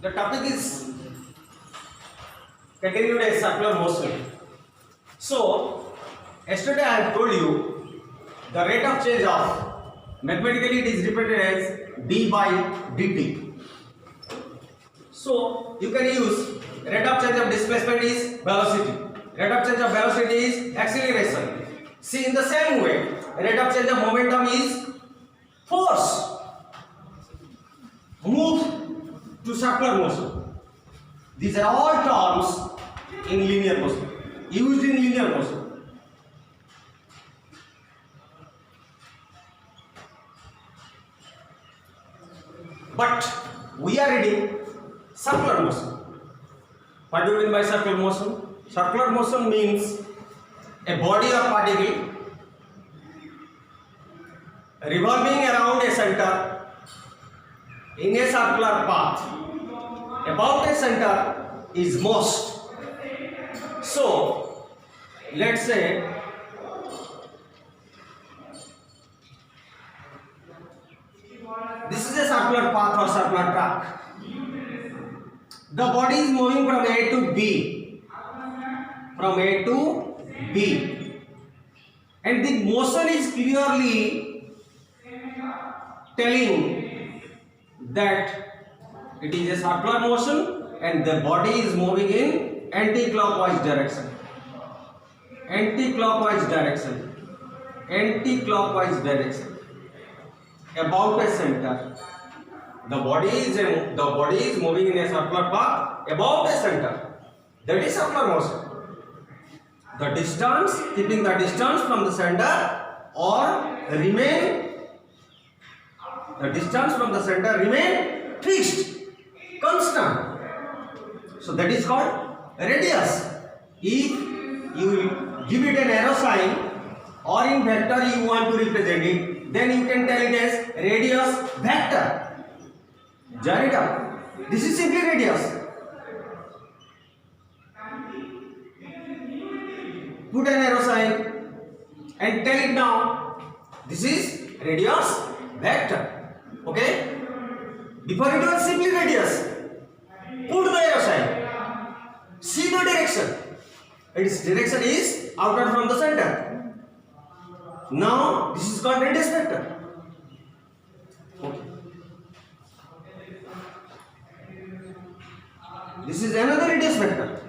The topic is continued as circular motion. So, yesterday I have told you the rate of change of mathematically it is represented as d by dt. So, you can use rate of change of displacement is velocity. Rate of change of velocity is acceleration. See, in the same way, rate of change of momentum is force. Move to circular motion. These are all terms in linear motion, used in linear motion. But we are reading circular motion. What do you mean by circular motion? Circular motion means a body or particle revolving around a center in a circular path about a center is most. So, let's say this is a circular path or circular track. The body is moving from A to B. From A to B. And the motion is clearly telling that it is a circular motion and the body is moving in anti-clockwise direction. Anti-clockwise direction. Anti-clockwise direction. About a center. The body is moving in a circular path about a center. That is circular motion. The distance, keeping the distance from the center or remain, the distance from the center remain fixed, constant. So that is called radius. If you give it an arrow sign or in vector you want to represent it, then you can tell it as radius vector. Join it up. This is simply radius. Put an arrow sign and tell it now. This is radius vector. Okay? Before it was simply radius. Put the arrow sign. See the direction. Its direction is outward from the center. Now this is called radius vector. Okay. This is another radius vector.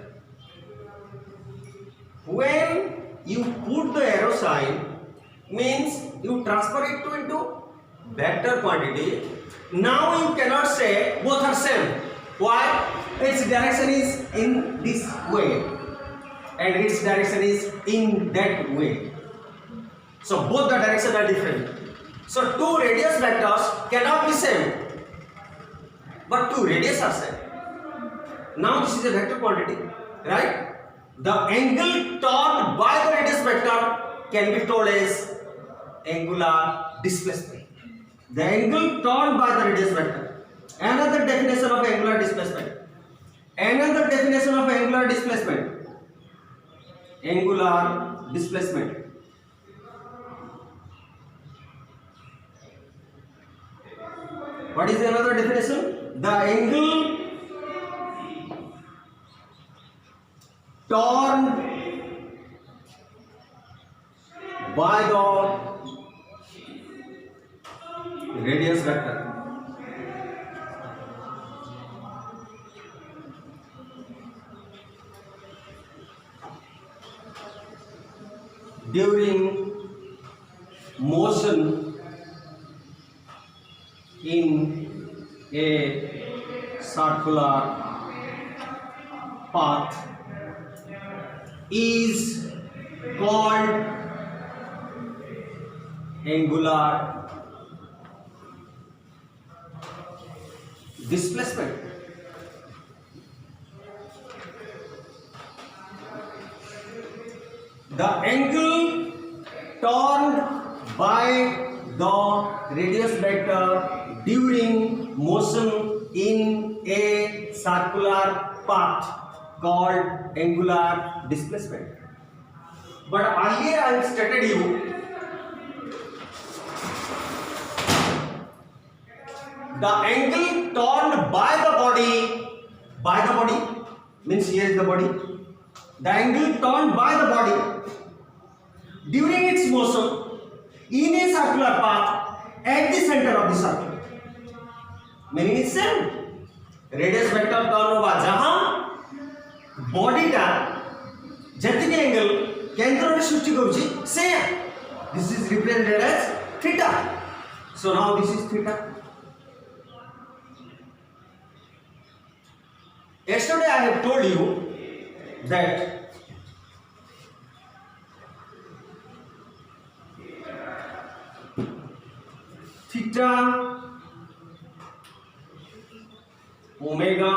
When you put the arrow sign, means you transfer it into vector quantity. Now you cannot say both are same. Why? Its direction is in this way and its direction is in that way. So both the directions are different. So two radius vectors cannot be same, but two radius are same. Now this is a vector quantity, right? The angle turned by the radius vector can be told as angular displacement. The angle turned by the radius vector. Another definition of angular displacement. Another definition of angular displacement. Angular displacement. What is another definition? The angle turned by the radius vector. During motion in a circular path is called angular displacement. The angle turned by the radius vector during motion in a circular path called angular displacement. But earlier I have stated you the angle torn by the body means here is the body, the angle torn by the body during its motion in a circular path at the center of the circle, meaning is same. Radius vector turn होगा जहां body टा जति angle केंद्र में सृष्टि करूची same. This is represented as theta. So now this is theta. Yesterday I have told you that theta, omega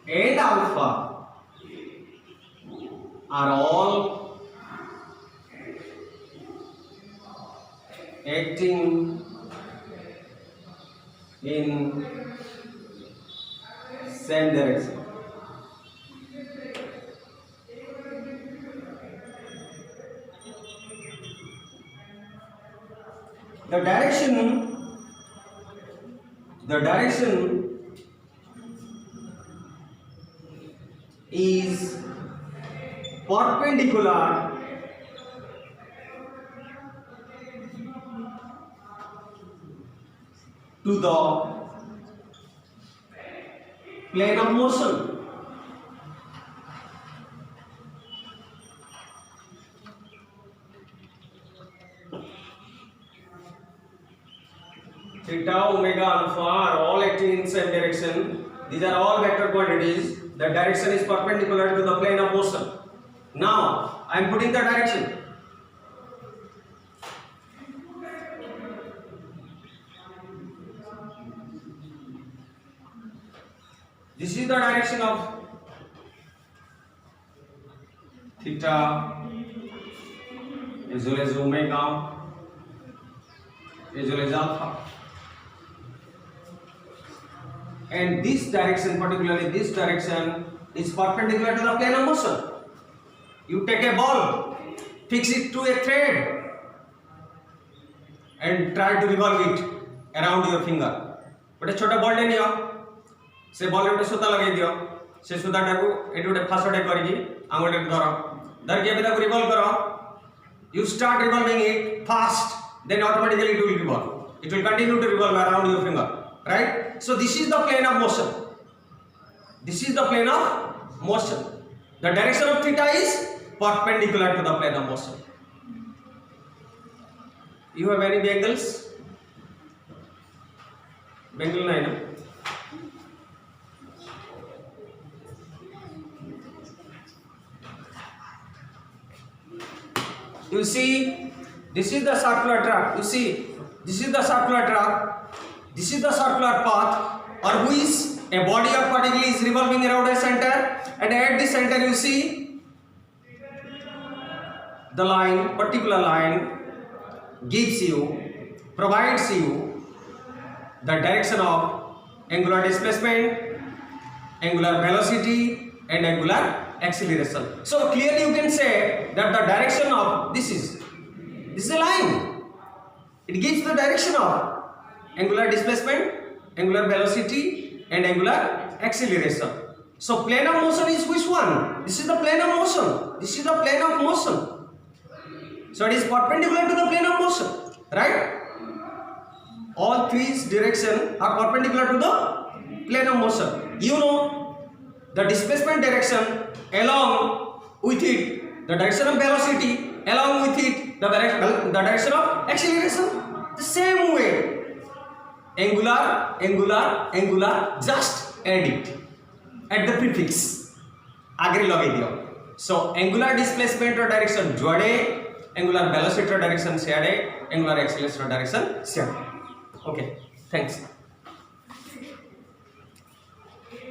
and alpha are all acting in same direction. The direction is perpendicular to the plane of motion. Theta, omega, alpha are all acting in same direction. These are all vector quantities. The direction is perpendicular to the plane of motion. Now I am putting the direction. This is the direction of theta as well as omega as well as alpha. And this direction, particularly this direction, is perpendicular to the plane of motion. You take a ball, fix it to a thread and try to revolve it around your finger. But a छोटा ball ले लियो, से ball में सूता लगे दियो, से सूता टाकू एटू उटे फासो टाइप करेगी, आंगुल टाइप धर के अभी तक revolve करो. You start revolving it fast, then automatically it will revolve. It will continue to revolve around your finger. Right? So this is the plane of motion. This is the plane of motion. The direction of theta is perpendicular to the plane of motion. You have any angles? Angle line. You see, this is the circular track. You see, this is the circular track. This is the circular path, or which a body or particle is revolving around a center, and at the center you see the line, particular line gives you, provides you the direction of angular displacement, angular velocity and angular acceleration. So clearly you can say that the direction of this is a line. It gives the direction of angular displacement, angular velocity and angular acceleration. So plane of motion is which one? This is the plane of motion. This is the plane of motion. So it is perpendicular to the plane of motion, right? All three directions are perpendicular to the plane of motion. You know the displacement direction along with it, the direction of velocity along with it, the direction of acceleration. The same way. Angular, angular, angular, just add it at the prefix. आगे लगे दियो. So angular displacement or direction जोड़े, angular velocity or direction से आड़े, angular acceleration or direction से आड़े. Okay, thanks.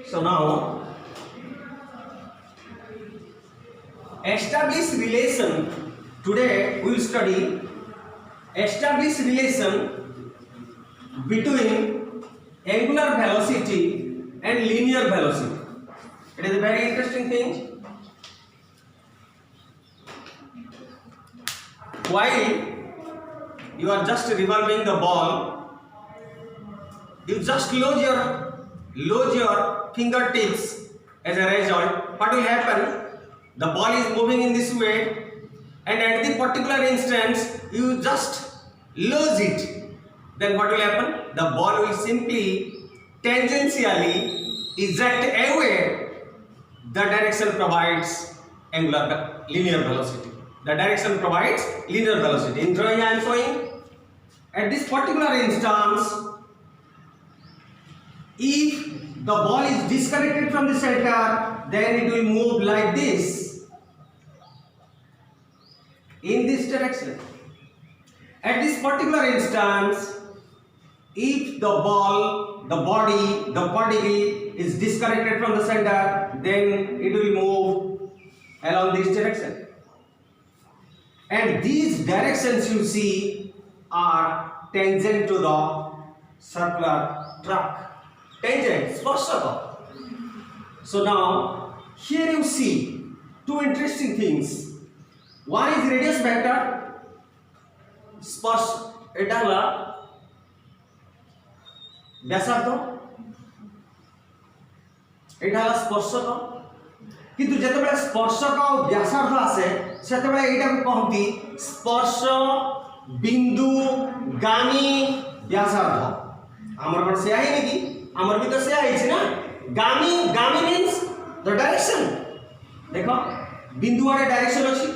So now establish relation. Today we will study establish relation between angular velocity and linear velocity. It is a very interesting thing. While you are just revolving the ball You just lose your fingertips. As a result, what will happen? The ball is moving in this way, and at the particular instance, you just lose it. Then what will happen? The ball will simply tangentially eject away. The direction provides linear velocity. The direction provides linear velocity. In drawing, I am showing at this particular instance, if the ball is disconnected from the center, then it will move like this, in this direction. At this particular instance, if the particle is disconnected from the center, then it will move along this direction. And these directions you see are tangent to the circular track. Tangent, sparshaka. So now, here you see two interesting things. One is radius vector, sparsh, eta hela ব্যাসার্ধ, এটা হলো স্পর্শক। কিন্তু যেতবেলে স্পর্শক ও ব্যাসার্ধ আসে সেতবেলে এইটাকে কহতি স্পর্শ বিন্দু গামী ব্যাসার্ধ। আমার কোন সেয়া হে নাকি? আমার ভি তো সেয়া হইছে না। গামী মিন্স দ্য ডাইরেকশন। দেখো বিন্দু আরে ডাইরেকশন আছে।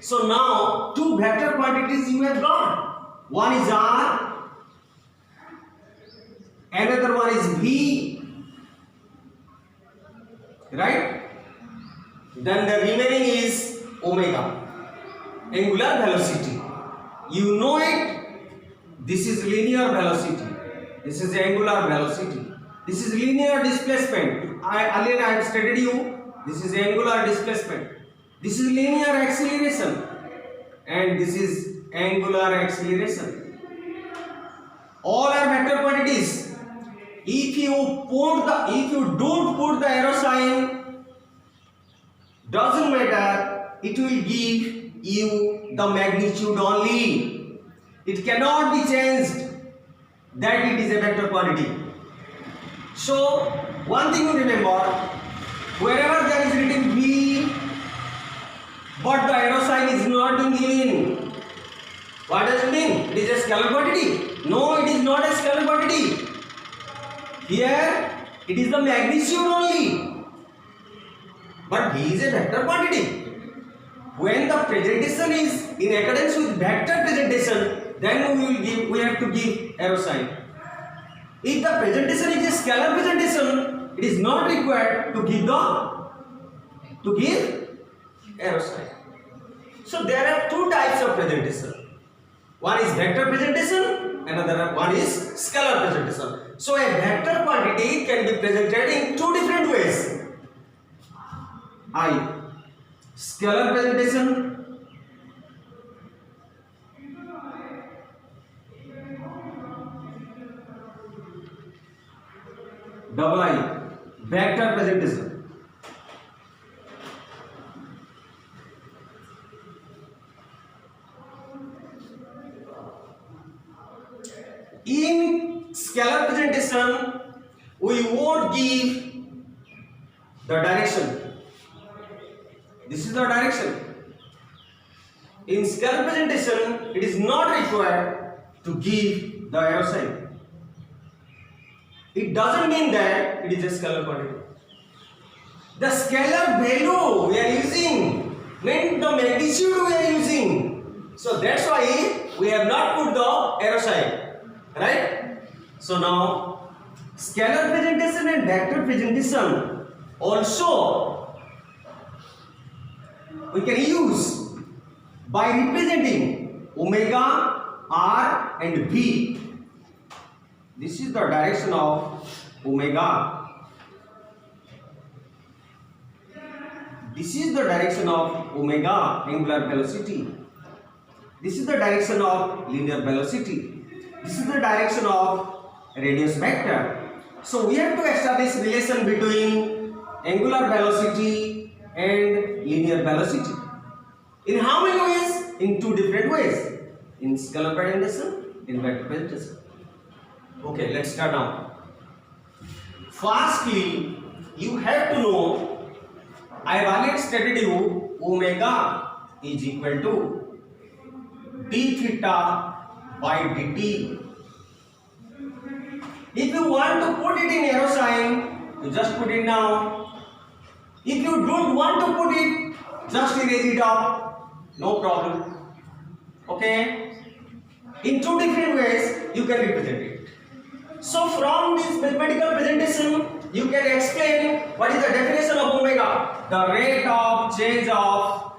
So now two vector quantities you have got. One is r, another one is v, right? Then the remaining is omega, angular velocity. You know it. This is linear velocity, this is angular velocity, this is linear displacement. Earlier I have stated you, this is angular displacement, this is linear acceleration, and this is angular acceleration. All are vector quantities. If you don't put the arrow sign, doesn't matter, it will give you the magnitude only. It cannot be changed that it is a vector quantity. So one thing you remember, wherever there is written v but the arrow sign is not being given, what does it mean? It is a scalar quantity? No, it is not a scalar quantity. Here it is the magnitude only, but v is a vector quantity. When the presentation is in accordance with vector presentation, then we have to give arrow sign. If the presentation is a scalar presentation, it is not required to give arrow sign. So there are two types of presentation. One is vector presentation, another one is scalar presentation. So a vector quantity can be presented in two different ways. Scalar presentation, I, vector presentation. In scalar presentation, we won't give the direction. This is the direction. In scalar presentation, it is not required to give the arrow sign. It doesn't mean that it is a scalar quantity. The scalar value we are using means the magnitude we are using. So that's why we have not put the arrow sign. Right? So now scalar presentation and vector presentation also we can use by representing omega, r and v. This is the direction of omega. This is the direction of omega, angular velocity. This is the direction of linear velocity. This is the direction of radius vector. So we have to establish relation between angular velocity and linear velocity. In how many ways? In two different ways. In scalar presentation, in vector presentation. Okay, let's start now. Firstly, you have to know, I have already stated you, omega is equal to d theta by dt. If you want to put it in arrow sign, you just put it now. If you don't want to put it, just erase it out. No problem. Okay? In two different ways, you can represent it. So from this mathematical presentation, you can explain what is the definition of omega. The rate of change of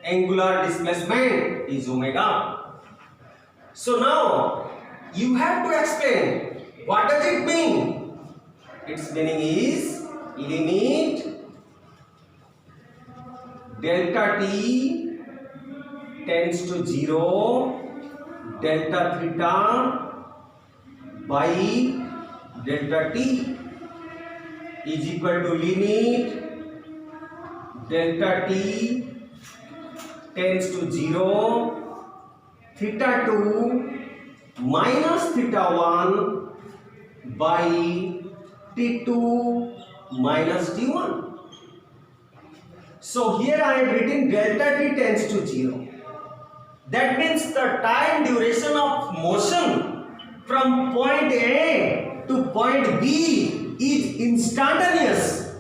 angular displacement is omega. So now you have to explain what does it mean. Its meaning is limit delta t tends to 0 delta theta by delta t is equal to limit delta t tends to 0 theta 2 minus theta 1 by t2 minus t1. So here I have written delta t tends to 0. That means the time duration of motion from point A to point B is instantaneous.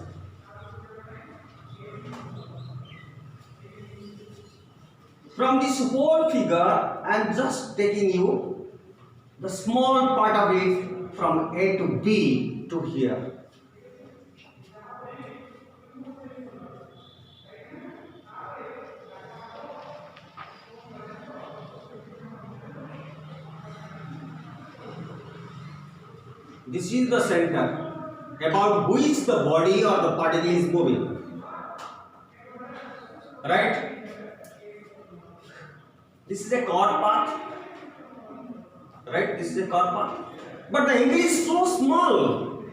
From this whole figure, I am just taking you the small part of it from A to B to here. This is the center about which the body or the particle is moving. Right? This is a chord path. Right? This is a chord path. But the angle is so small.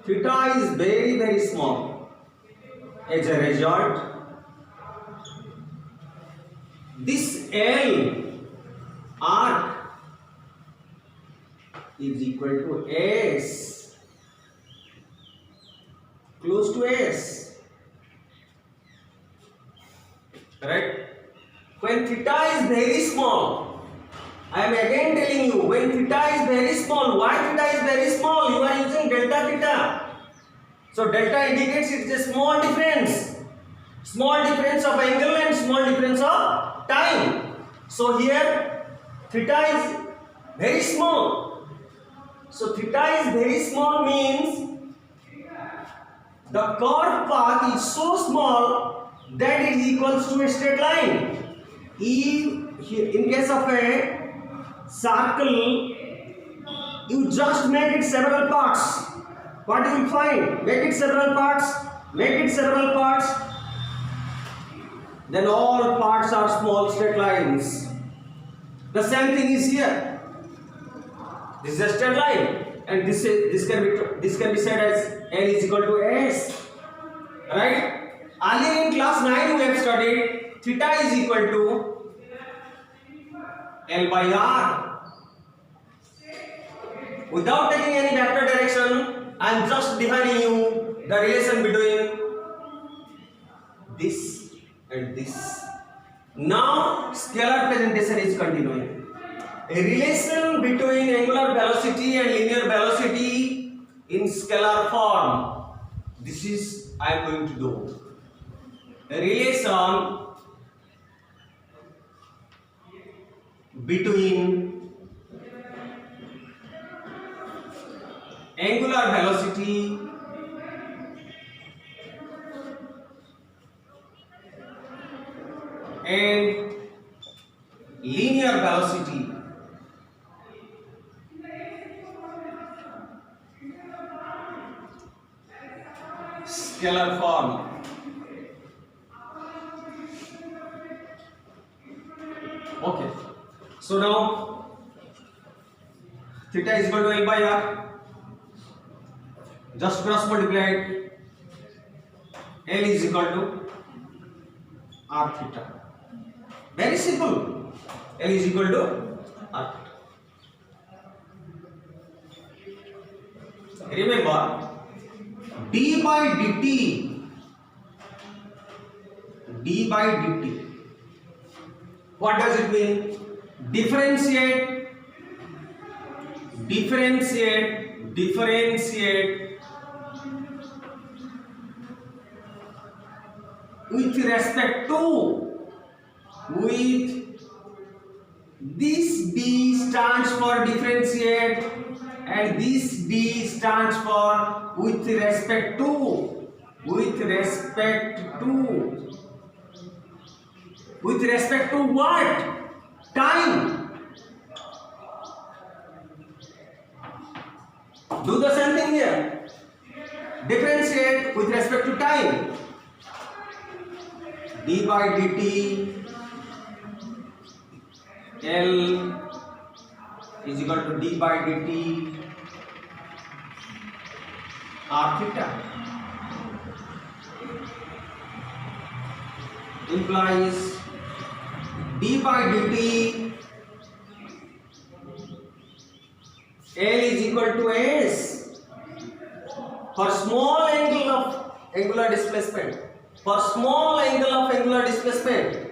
Theta is very, very small. As a result, this L arc is equal to S, close to S. Right? When theta is very small, I am again telling you, when theta is very small, why theta is very small? You are using delta theta. So delta indicates it is a small difference. Small difference of angle and small difference of time. So here theta is very small. So theta is very small means the chord path is so small that it is equals to a straight line. In case of a circle, you just make it several parts. What you will find? Make it several parts. Make it several parts. Then all parts are small straight lines. The same thing is here. This is a straight line, and this can be said as L is equal to S. Right? Earlier in class 9 we have studied theta is equal to L by R. Without taking any vector direction, I am just defining you the relation between this and this. Now scalar presentation is continuing. A relation between angular velocity and linear velocity in scalar form. This is I am going to do. A relation between angular velocity and linear velocity scalar form. Okay, so now theta is equal to L by R. Just cross multiply it. L is equal to R theta. Very simple. L is equal to R. Remember, d by dt, what does it mean? Differentiate with respect to, with this d stands for differentiate and this d stands for with respect to what? Time. Do the same thing here. Differentiate with respect to time. D by dt L is equal to d by dt r theta, implies d by dt L is equal to S for small angle of angular displacement. For small angle of angular displacement,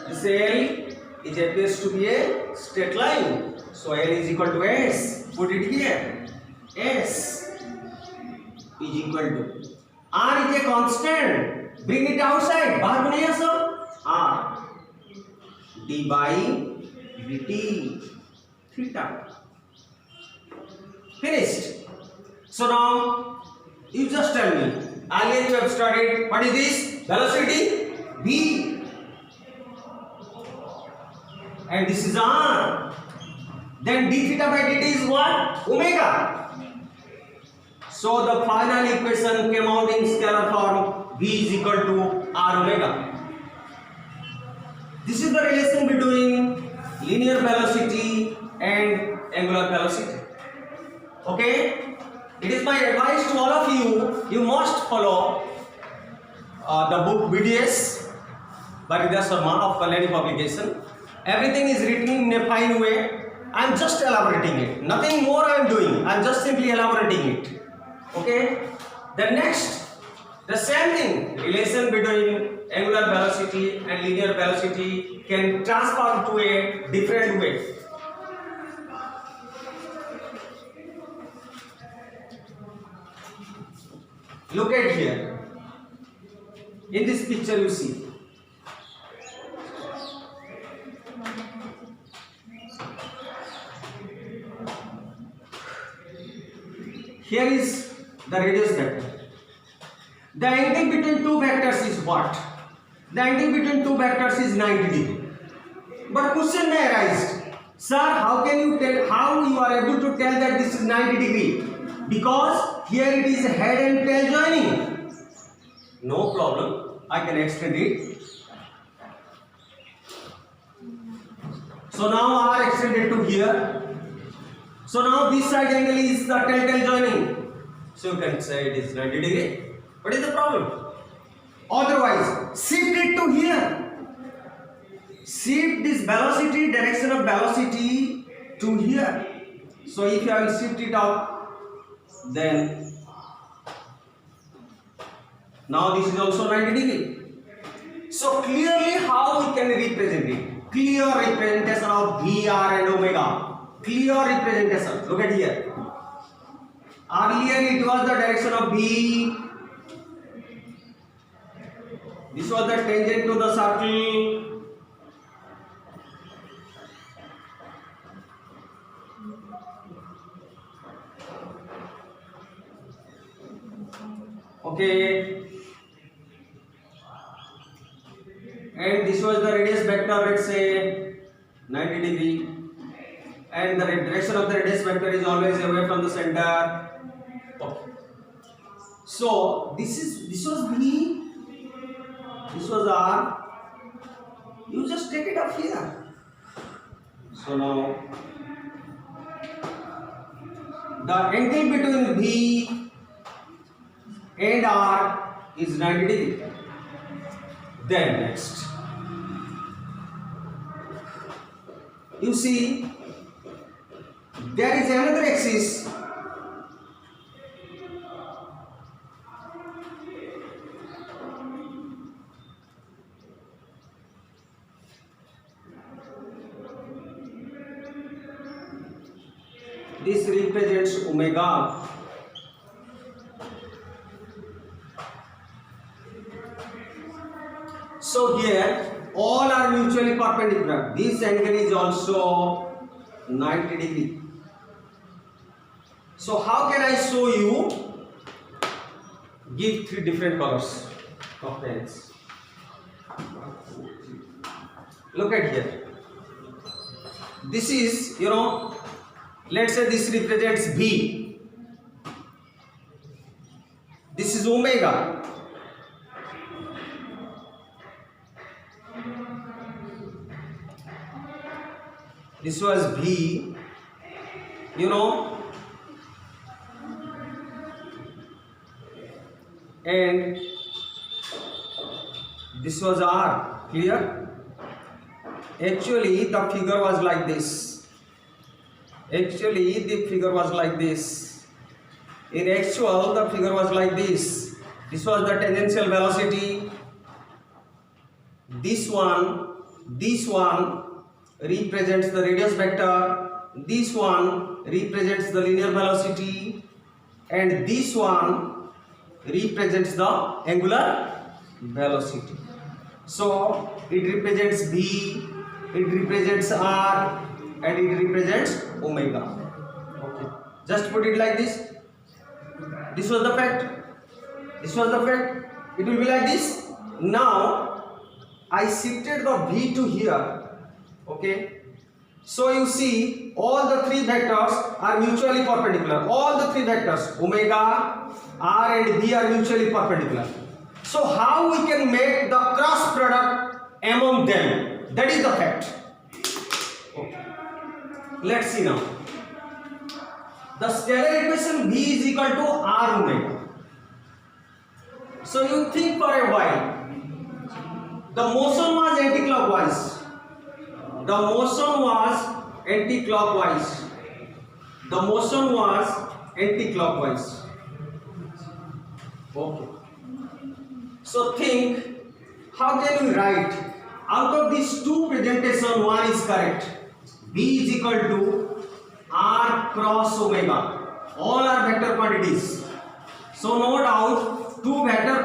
this L it appears to be a straight line. So L is equal to S. Put it here. S is equal to R is a constant. Bring it outside. बाहर बनाइए सब. R d by dt theta. Finished. So now you just tell me. Earlier you have studied what is this? Velocity v, and this is r. Then d theta by dt is what? Omega. So the final equation came out in scalar form. V is equal to r omega. This is the relation between linear velocity and angular velocity. Okay? It is my advice to all of you, you must follow the book BDS by Vidya Sharma of Kalyani Publication. Everything is written in a fine way. I am just elaborating it. Nothing more I am doing. I am just simply elaborating it. Okay? The next, the same thing, relation between angular velocity and linear velocity can transform to a different way. Look at here. In this picture you see. Here is the radius vector. The angle between two vectors is what? The angle between two vectors is 90 degree. But question may arise, sir, how can you tell, how you are able to tell that this is 90 degree? Because here it is head and tail joining. No problem, I can extend it. So now R extended to here. So now this side angle is the tail joining. So you can say it is 90 degree. What is the problem? Otherwise, shift it to here. Shift this velocity, direction of velocity to here. So if I will shift it out, then now this is also 90 degree. So clearly how we can represent it? Clear representation of V, R and omega. Clear representation. Look at here. Earlier it was the direction of V. This was the tangent to the circle. Okay, and this was the radius vector, let's say 90 degree, and the direction of the radius vector is always away from the center. Okay. So this was V, this was R. You just take it up here. So now the angle between V and R is 90 degree. Then next, you see there is another axis. This represents omega. So here all are mutually perpendicular. This angle is also 90 degree. So how can I show you? Give three different colors of pens. Look at here. This is, let's say this represents B. This is omega. This was B, and this was R. Clear? Actually, the figure was like this. In actual, the figure was like this. This was the tangential velocity. This one represents the radius vector. This one represents the linear velocity, and this one represents the angular velocity. So it represents B, it represents R, and it represents omega. Okay, just put it like this. This was the fact. It will be like this. Now I shifted the V to here. Okay, so you see all the three vectors are mutually perpendicular. All the three vectors omega, R and V are mutually perpendicular. So how we can make the cross product among them? That is the fact. Okay. Let's see now. The scalar equation V is equal to R omega. So you think for a while. The motion was anti-clockwise. Okay. So think, how can we write? Out of these two presentation, one is correct. B is equal to R cross omega. All are vector quantities. So no doubt, two vector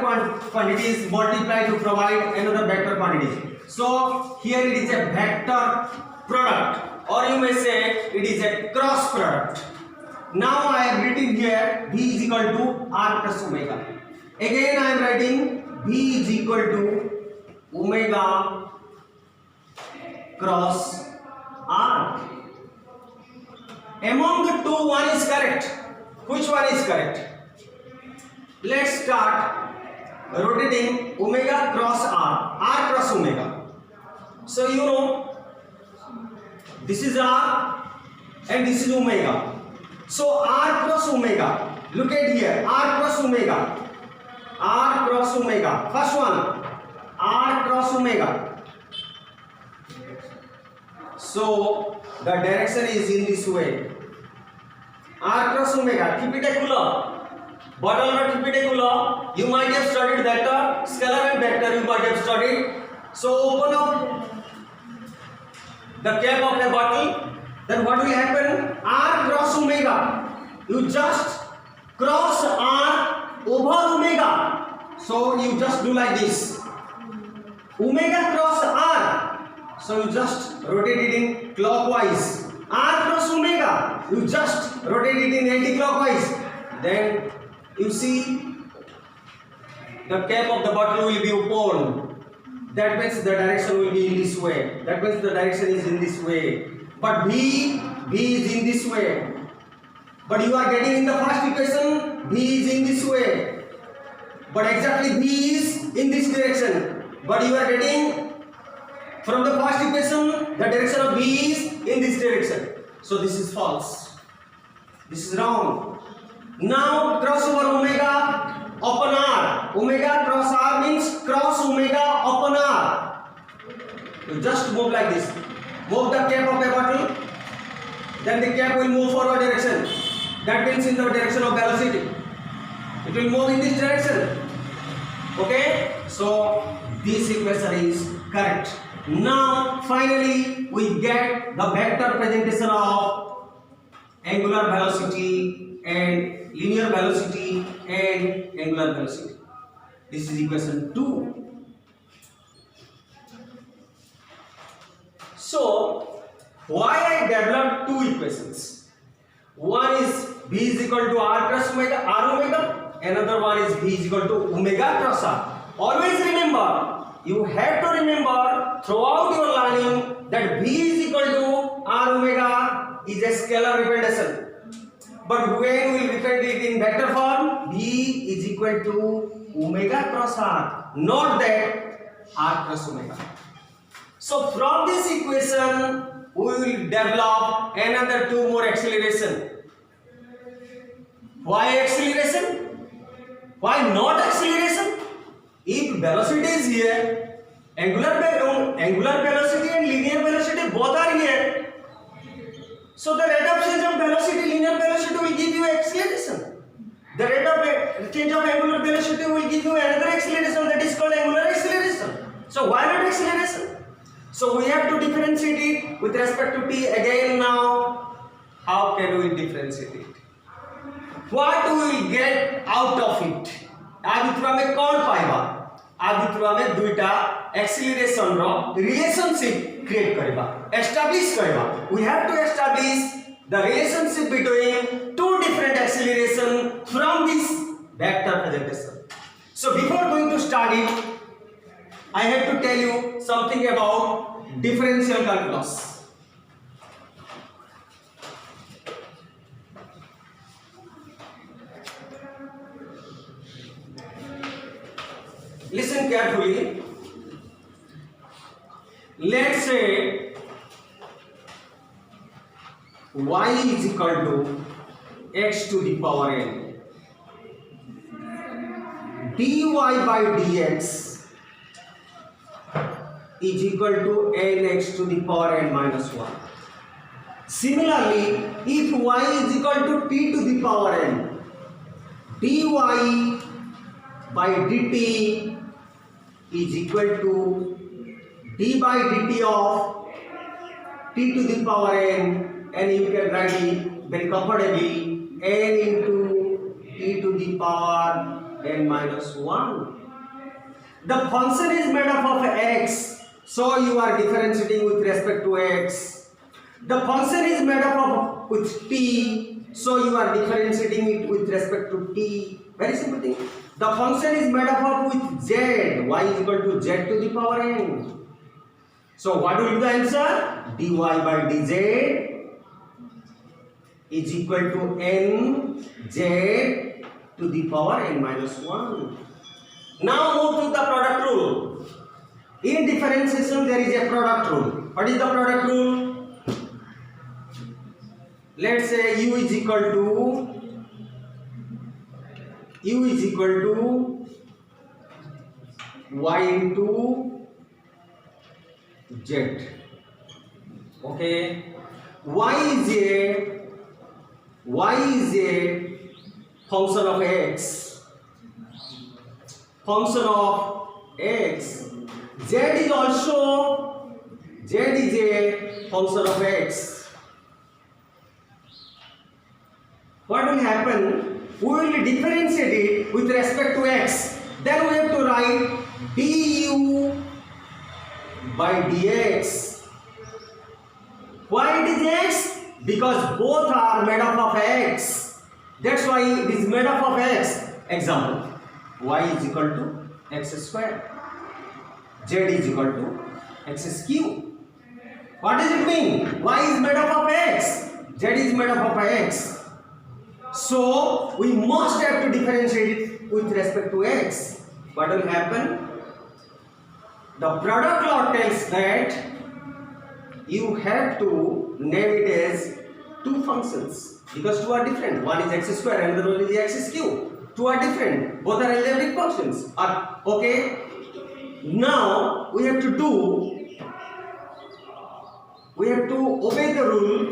quantities multiply to provide another vector quantity. So here it is a vector product, or you may say it is a cross product. Now I have written here B is equal to R plus omega. Again I am writing B is equal to omega cross R. Among the two, one is correct. Which one is correct? Let's start rotating omega cross R, R cross omega. So this is R and this is omega. So R cross omega, look at here, R cross omega. First one, R cross omega. So the direction is in this way. R cross omega, keep it a color. Bottle not keep it a color. You might have studied vector, scalar and vector you might have studied. So open up the cap of the bottle. Then what will happen? R cross omega. You just cross R over omega. So you just do like this. Omega cross R. So you just rotate it in clockwise. R cross omega. You just rotate it in anti-clockwise. Then you see the cap of the bottle will be open. That means the direction will be in this way. That means the direction is in this way. But B is in this way. But you are getting in the first equation, B is in this way. But exactly B is in this direction. But you are getting from the first equation, the direction of B is in this direction. So this is false. This is wrong. Now cross over omega upon R. Omega cross R means cross omega upon R. You just move like this. Move the cap of a bottle, then the cap will move forward direction. That means in the direction of velocity. It will move in this direction. Okay? So this equation is correct. Now finally we get the vector presentation of angular velocity and linear velocity and angular velocity. This is equation 2. So why I developed two equations? One is V is equal to R cross omega, R omega. Another one is V is equal to omega cross R. Always remember, you have to remember throughout your learning that V is equal to R omega is a scalar representation. But when we represent it in vector form, V is equal to omega cross R, not that R cross omega. So from this equation, we will develop another two more acceleration. Why acceleration? Why not acceleration? If velocity is here, angular velocity and linear velocity both are here. So the rate of change of velocity, linear velocity will give you acceleration. The rate of change of angular velocity will give you another acceleration, that is called angular acceleration. So why not acceleration? So we have to differentiate it with respect to t again now. How can we differentiate it? What we will get out of it? Aditya में कौन पाएगा? आदित्य में दुईटा acceleration रो relationship create करेगा, establish करेगा. We have to establish the relationship between two different acceleration from this vector presentation. So before going to start it, I have to tell you something about differential calculus. Listen carefully. Let's say y is equal to x to the power n. dy by dx is equal to nx to the power n minus 1. Similarly, if y is equal to t to the power n, dy by dt is equal to d by dt of t to the power n, and you can write it very comfortably n into t to the power n minus 1. The function is made up of x, so you are differentiating with respect to x. The function is made up of with t, so you are differentiating it with respect to t. Very simple thing. The function is made up of with z, y is equal to z to the power n. So what will be the answer? dy by dz is equal to n z to the power n minus 1. Now move to the product rule. In differentiation there is a product rule. What is the product rule? Let's say u is equal to y into z. Okay, y is a function of x. Function of x. Z is a function of x. What will happen? We will differentiate it with respect to x. Then we have to write du by dx. Why it is x? Because both are made up of x. That's why it is made up of x. Example, y is equal to x square. Z is equal to x cube. What does it mean? Y is made up of x. Z is made up of x. So we must have to differentiate it with respect to x. What will happen? The product law tells that you have to name it as two functions because two are different. One is x square and the other one is x cube. Two are different. Both are algebraic functions. Okay. Now we have to do we have to obey the rule.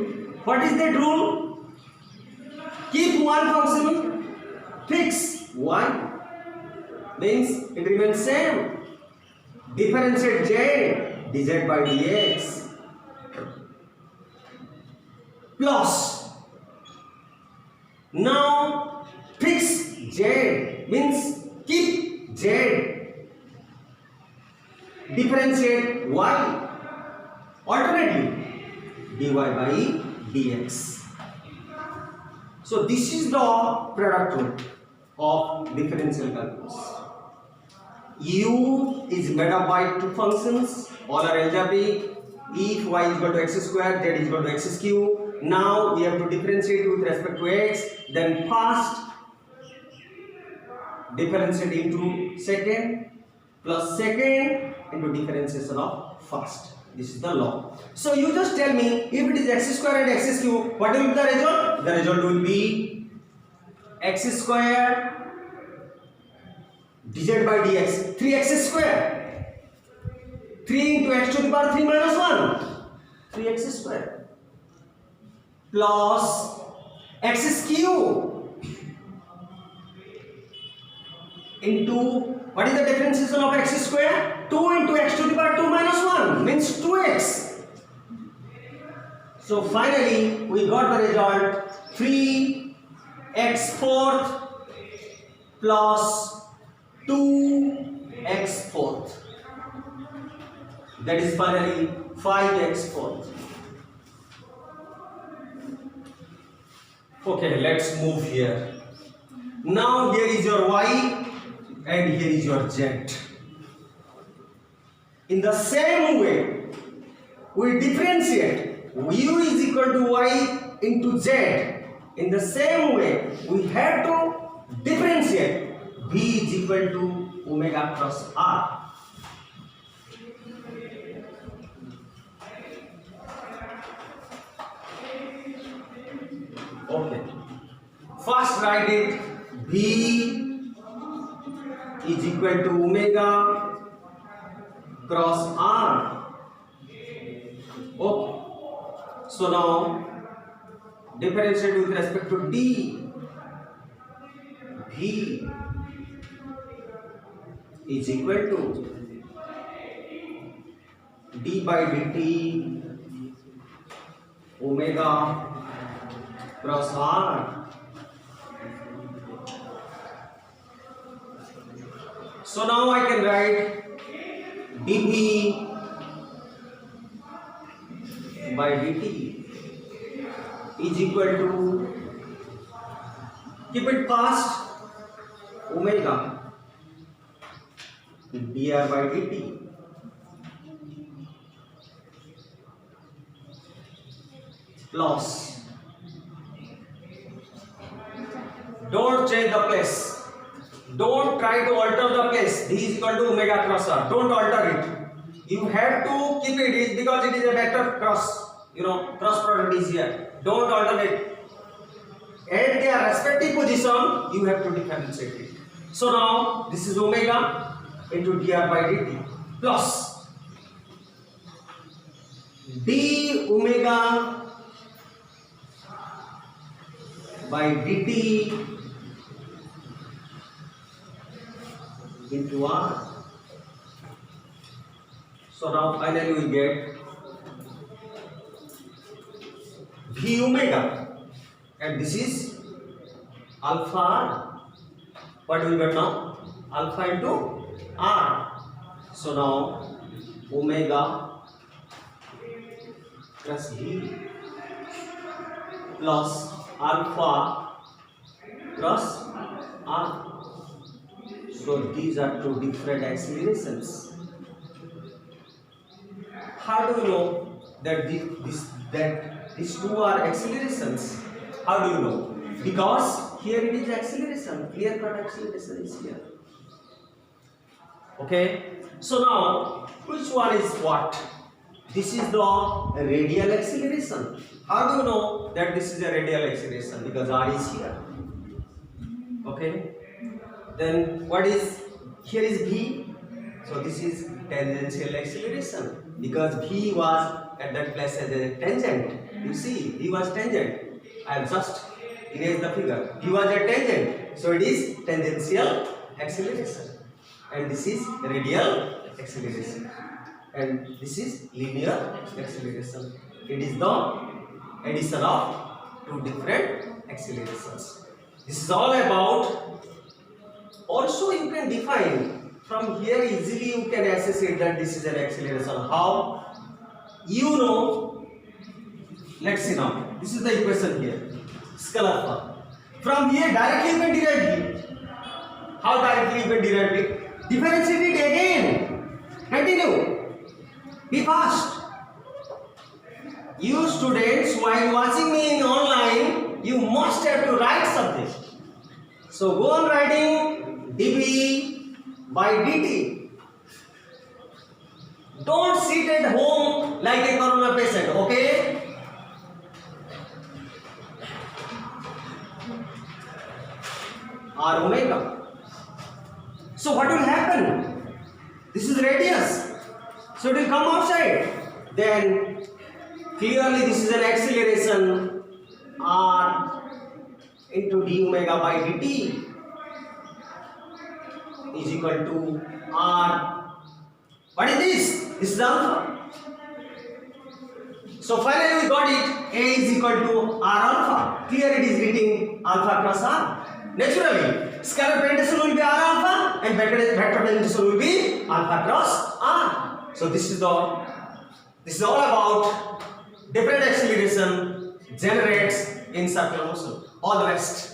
What is that rule? Keep one function fixed. 1 means it remains same. Differentiate z, dz by dx plus. Now fix z means keep z. Differentiate y. Alternately dy by dx. So this is the product rule of differential calculus. U is made up by two functions, all are algebraic. If y is equal to x square, z is equal to x cube. Now we have to differentiate with respect to x. Then first differentiate into second plus second into differentiation of first. This is the law. So you just tell me, if it is x square and x cube, what will be the result? The result will be x square dz by dx, 3x square. 3 into x to the power 3 minus 1, 3x square plus x cube into, what is the differentiation of x square? 2 into x to the power 2 minus 1 means 2x. So finally we got the result 3x fourth plus 2x fourth. That is finally 5x fourth. Okay, let's move here. Now here is your y and here is your z. In the same way, we differentiate u is equal to y into z. In the same way, we have to differentiate v is equal to omega plus r. Okay. First write it, v is equal to omega cross r. Okay. So now differentiate with respect to d. V is equal to d by dt omega cross r. So now I can write dv by dt is equal to, keep it fast, omega dr by dt plus, don't change the place, don't try to alter the place. D is equal to omega cross r, don't alter it. You have to keep it because it is a vector cross, cross product is here. Don't alter it. At their respective position, you have to differentiate it. So now this is omega into dr by dt plus d omega by dt into r. So now finally we get v omega, and this is alpha r. What do we get now? Alpha into r. So now omega plus v plus alpha plus r. So these are two different accelerations. How do you know that these two are accelerations? How do you know? Because here it is acceleration, clear cut acceleration is here. Okay, so now which one is what? This is the radial acceleration. How do you know that this is a radial acceleration? Because r is here. Okay, then what is, here is v, so this is tangential acceleration. because V was at that place as a tangent. You see, V was tangent. I have just erased the figure. V was a tangent, so it is tangential acceleration, and this is radial acceleration, and this is linear acceleration. It is the addition of two different accelerations. This is all about. Also, you can define from here easily. You can associate that this is an acceleration. How? You know. Let's see now. This is the equation here. Scalar form. From here directly you can derive it. How directly you can derive it? Differentiate it again. Continue. Be fast. You students, while watching me in online, you must have to write something. So go on writing dV by dt. Don't sit at home like a corona patient, okay? R omega. So what will happen? This is radius. So it will come outside. Then clearly this is an acceleration R into d omega by dt is equal to R. What is this? This is alpha. So finally we got it. A is equal to R alpha. Clear it is reading alpha cross R. Naturally, scalar penetration will be R alpha and vector penetration will be alpha cross R. So this is all about different acceleration generates in circular motion. All the best.